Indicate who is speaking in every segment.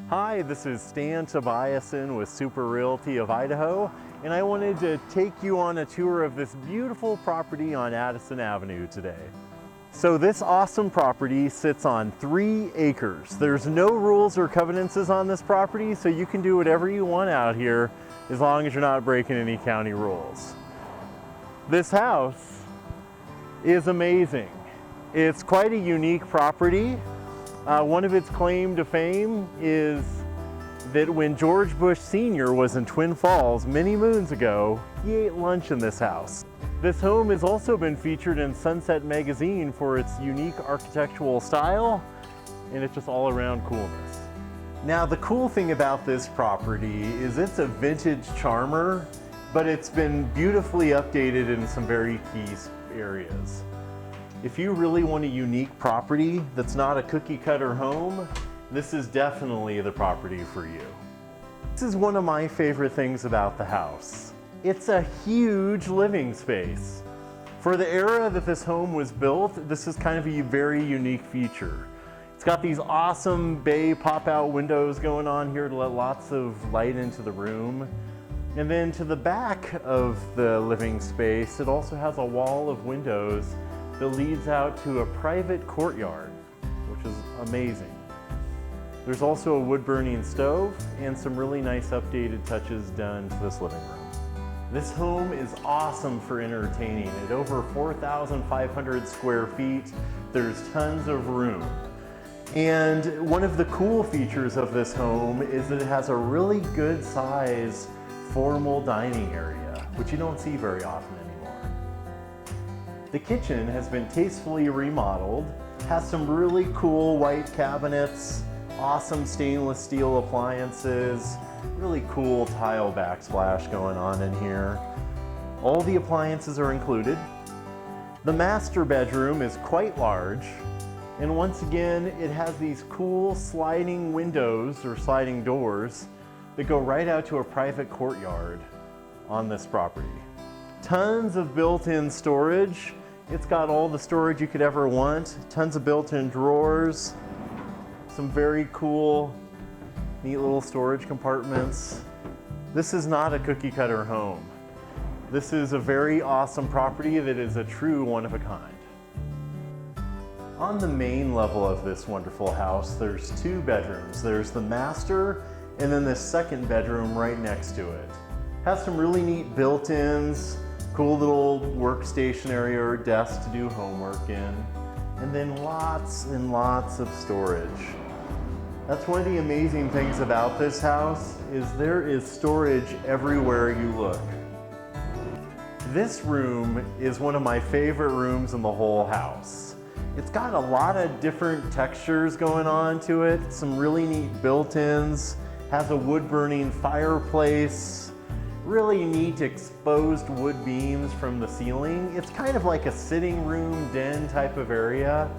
Speaker 1: Hi, this is Stan Tobiason with Realty of Idaho, and I wanted to take you on a tour of this beautiful property on Addison Avenue today. So this awesome property sits on 3 acres. There's no rules or covenances on this property, so you can do whatever you want out here as long as you're not breaking any county rules. This house is amazing. It's quite a unique property. One of its claim to fame is that when George Bush Sr. was in Twin Falls many moons ago, he ate lunch in this house. This home has also been featured in Sunset magazine for its unique architectural style, and it's just all around coolness. Now, the cool thing about this property is it's a vintage charmer, but it's been beautifully updated in some very key areas. If you really want a unique property that's not a cookie cutter home, this is definitely the property for you. This is one of my favorite things about the house. It's a huge living space. For the era that this home was built, this is kind of a very unique feature. It's got these awesome bay pop-out windows going on here to let lots of light into the room. And then to the back of the living space, it also has a wall of windows that leads out to a private courtyard, which is amazing. There's also a wood-burning stove and some really nice updated touches done to this living room. This home is awesome for entertaining. At over 4,500 square feet, there's tons of room. And one of the cool features of this home is that it has a really good size formal dining area, which you don't see very often anymore. The kitchen has been tastefully remodeled, has some really cool white cabinets, awesome stainless steel appliances, really cool tile backsplash going on in here. All the appliances are included. The master bedroom is quite large, and once again, it has these cool sliding windows or sliding doors that go right out to a private courtyard on this property. Tons of built-in storage. It's got all the storage you could ever want. Tons of built-in drawers. Some very cool, neat little storage compartments. This is not a cookie cutter home. This is a very awesome property that is a true one of a kind. On the main level of this wonderful house, there's 2 bedrooms. There's the master and then this second bedroom right next to it. Has some really neat built-ins, cool little workstation area or desk to do homework in, and then lots and lots of storage. That's one of the amazing things about this house is there is storage everywhere you look. This room is one of my favorite rooms in the whole house. It's got a lot of different textures going on to it, some really neat built-ins, has a wood-burning fireplace, really neat exposed wood beams from the ceiling. It's kind of like a sitting room den type of area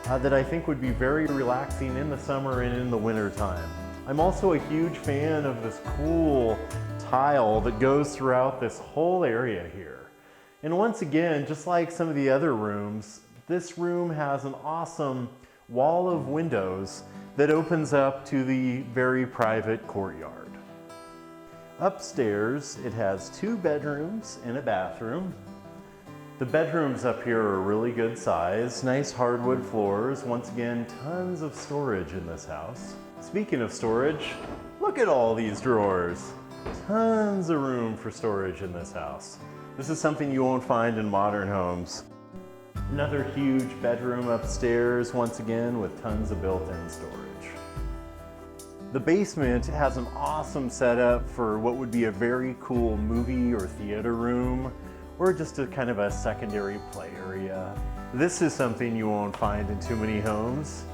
Speaker 1: that I think would be very relaxing in the summer and in the winter time. I'm also a huge fan of this cool tile that goes throughout this whole area here. And once again, just like some of the other rooms, this room has an awesome wall of windows that opens up to the very private courtyard. Upstairs, it has 2 bedrooms and a bathroom. The bedrooms up here are really good size, nice hardwood floors. Once again, tons of storage in this house. Speaking of storage, look at all these drawers. Tons of room for storage in this house. This is something you won't find in modern homes. Another huge bedroom upstairs, once again, with tons of built-in storage. The basement has an awesome setup for what would be a very cool movie or theater room, or just a kind of a secondary play area. This is something you won't find in too many homes.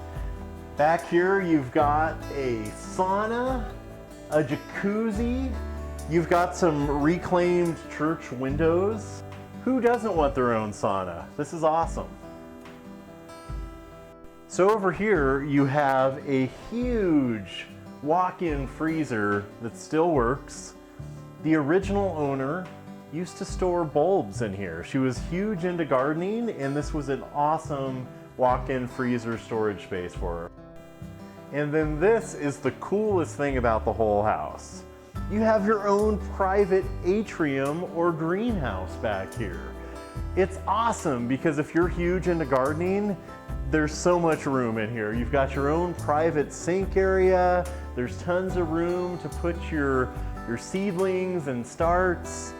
Speaker 1: Back here, you've got a sauna, a jacuzzi, you've got some reclaimed church windows. Who doesn't want their own sauna? This is awesome. So over here, you have a huge walk-in freezer that still works. The original owner used to store bulbs in here. She was huge into gardening, and this was an awesome walk-in freezer storage space for her. And then this is the coolest thing about the whole house. You have your own private atrium or greenhouse back here. It's awesome because if you're huge into gardening, there's so much room in here. You've got your own private sink area. There's tons of room to put your seedlings and starts.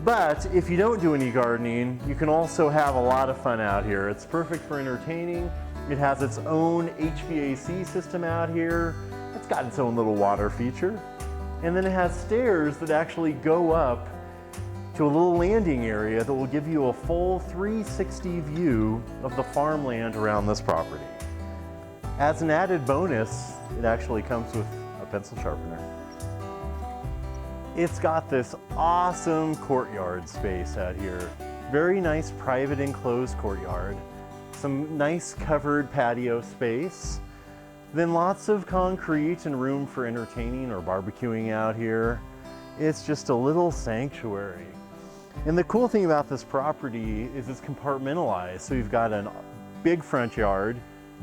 Speaker 1: But if you don't do any gardening, you can also have a lot of fun out here. It's perfect for entertaining. It has its own HVAC system out here. It's got its own little water feature. And then it has stairs that actually go up to a little landing area that will give you a full 360 view of the farmland around this property. As an added bonus, it actually comes with a pencil sharpener. It's got this awesome courtyard space out here. Very nice private enclosed courtyard. Some nice covered patio space. Then lots of concrete and room for entertaining or barbecuing out here. It's just a little sanctuary. And the cool thing about this property is it's compartmentalized. So you've got a big front yard,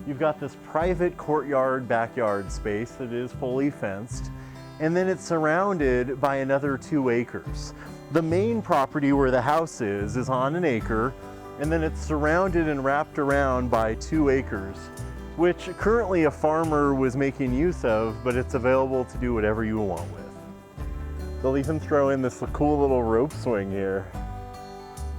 Speaker 1: you've got this private courtyard, backyard space that is fully fenced, and then it's surrounded by another 2 acres. The main property where the house is on an acre, and then it's surrounded and wrapped around by 2 acres, which currently a farmer was making use of, but it's available to do whatever you want with. They'll even throw in this cool little rope swing here.